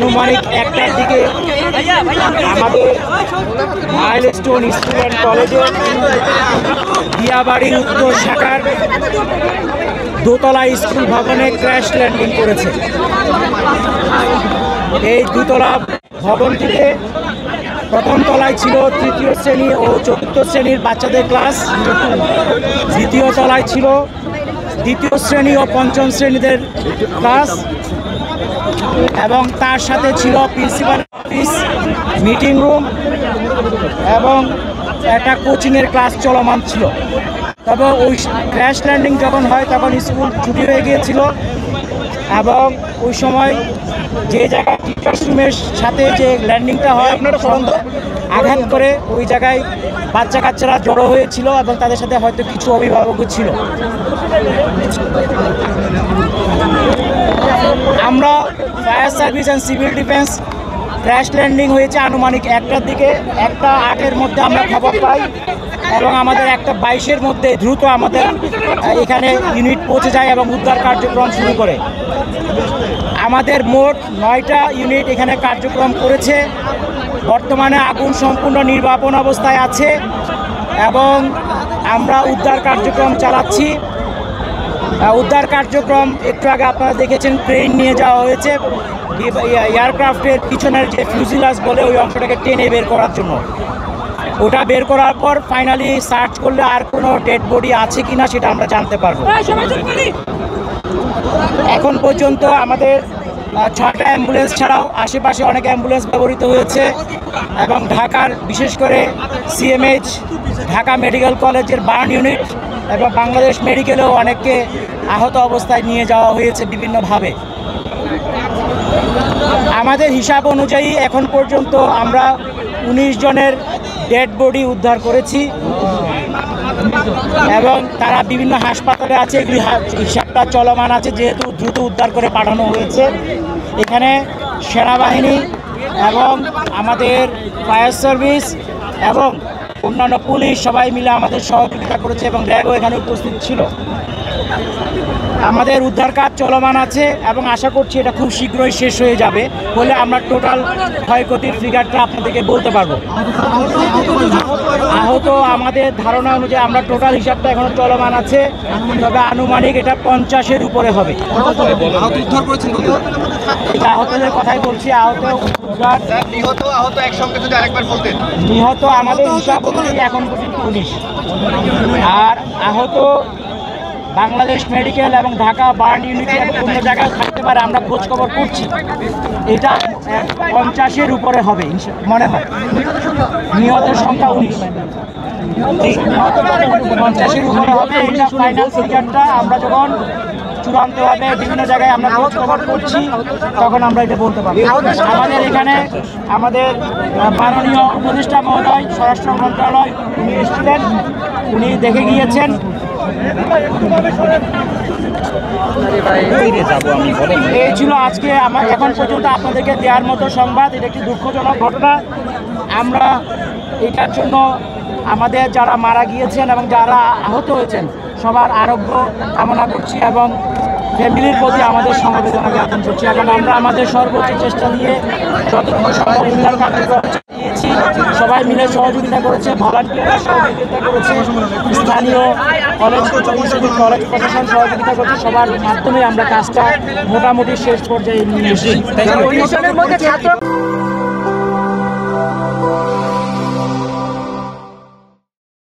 আনুমানিক 1টার দিকে আমাদের মাইলস্টোন স্কুল অ্যান্ড কলেজের দিয়াবাড়ি উত্তর শাখার দোতলা স্কুল ভবনে ক্র্যাশ ল্যান্ডিং করেছে। এই দোতলা ভবনটিতে প্রথম তলায় ছিল তৃতীয় শ্রেণী ও চতুর্থ শ্রেণীর বাচ্চাদের ক্লাস, দ্বিতীয় তলায় ছিল দ্বিতীয় শ্রেণী ও পঞ্চম শ্রেণীদের ক্লাস এবং তার সাথে ছিল প্রিন্সিপাল অফিস, মিটিং রুম এবং একটা কোচিংয়ের ক্লাস চলমান ছিল। তবে ওই ক্র্যাশ ল্যান্ডিং যখন হয় তখন স্কুল ছুটি হয়ে গিয়েছিল এবং ওই সময় যে জায়গায় টিচার্স রুমের সাথে যে ল্যান্ডিংটা হয় আঘাত করে ওই জায়গায় বাচ্চা কাচ্চারা জড়ো হয়েছিল এবং তাদের সাথে হয়তো কিছু অভিভাবকও ছিল। আমরা fire service and civil defence crash landing হয়েছে আনুমানিক 1টার দিকে, 1:08-এর মধ্যে আমরা খবর পাই এবং আমাদের 1:22-এর মধ্যে দ্রুত আমাদের এখানে ইউনিট পৌঁছে যায় এবং উদ্ধার কার্যক্রম শুরু করে। আমাদের মোট 9টা ইউনিট এখানে কার্যক্রম করেছে। বর্তমানে আগুন সম্পূর্ণ নির্বাপন অবস্থায় আছে এবং আমরা উদ্ধার কার্যক্রম চালাচ্ছি। উদ্ধার কার্যক্রম একটু আগে আপনারা দেখেছেন ক্রেন নিয়ে যাওয়া হয়েছে এয়ারক্রাফটের পিছনের যে ফিউজিলাস বলে ওই অংশটাকে টেনে বের করার জন্য। ওটা বের করার পর ফাইনালি সার্চ করলে আর কোনো ডেড বডি আছে কিনা সেটা আমরা জানতে পারবো। এখন পর্যন্ত আমাদের 6টা অ্যাম্বুলেন্স ছাড়াও আশেপাশে অনেক অ্যাম্বুলেন্স ব্যবহৃত হয়েছে এবং ঢাকার বিশেষ করে সিএমএইচ ঢাকা মেডিকেল কলেজের বার্ন ইউনিট এবং বাংলাদেশ মেডিকেলেও অনেককে আহত অবস্থায় নিয়ে যাওয়া হয়েছে বিভিন্নভাবে। আমাদের হিসাব অনুযায়ী এখন পর্যন্ত আমরা 19 জনের ডেড বডি উদ্ধার করেছি এবং তারা বিভিন্ন হাসপাতালে আছে। এগুলি হিসাবটা চলমান আছে যেহেতু দ্রুত উদ্ধার করে পাঠানো হয়েছে। এখানে সেনাবাহিনী এবং আমাদের ফায়ার সার্ভিস এবং অন্যান্য পুলিশ সবাই মিলে আমাদের সহযোগিতা করেছে এবং র্যাবও এখানে উপস্থিত ছিল। আমাদের উদ্ধার কাজ চলমান আছে এবং আশা করছি এটা খুব শীঘ্রই শেষ হয়ে যাবে, বলে আমরা টোটাল ক্ষয়ক্ষতির ফিগারটা আপনাদেরকে বলতে পারবো। আহত আমাদের ধারণা অনুযায়ী আমরা টোটাল হিসাবটা এখনো চলমান আছে, তবে আনুমানিক এটা 50-এর উপরে হবে। এটা আহতদের কথাই বলছি। নিহত আমাদের হিসাব অনুযায়ী এখন পর্যন্ত 19 আর আহত বাংলাদেশ মেডিকেল এবং ঢাকা বার্ন ইউনিটে অন্য জায়গায় থাকতে পারে, আমরা খোঁজ খবর করছি। এটা 50-এর উপরে হবে মনে হয়। নিহতের সংখ্যা 19, 50-এর উপরে হবে। এটা ফাইনাল ফিগারটা আমরা যখন চূড়ান্তভাবে বিভিন্ন জায়গায় আমরা খোঁজ খবর করছি তখন আমরা এটা বলতে পারবো। আমাদের এখানে আমাদের মাননীয় উপদেষ্টা মহোদয় স্বরাষ্ট্র মন্ত্রণালয় উনি এসেছিলেন, উনি দেখে গিয়েছেন। এই ছিল আজকে আমার এখন পর্যন্ত আপনাদেরকে দেওয়ার মতো সংবাদ। এটা একটি দুঃখজনক ঘটনা। আমরা এটার জন্য আমাদের যারা মারা গিয়েছেন এবং যারা আহত হয়েছেন সবার আরোগ্য কামনা করছি এবং ফ্যামিলির প্রতি আমাদের সমবেদনা জ্ঞাপন করছি এবং আমরা আমাদের সর্বোচ্চ চেষ্টা নিয়ে যতটুকু সম্ভব উদ্ধার কার্যক্রম চালিয়েছি। সবাই মিলে সহযোগিতা করেছে, ভলান্টিয়াররা সহযোগিতা করেছে, স্থানীয় কলেজ প্রশাসন সহযোগিতা করছে। সবার মাধ্যমে আমরা কাজটা মোটামুটি শেষ পর্যায়ে নিয়ে এসেছি।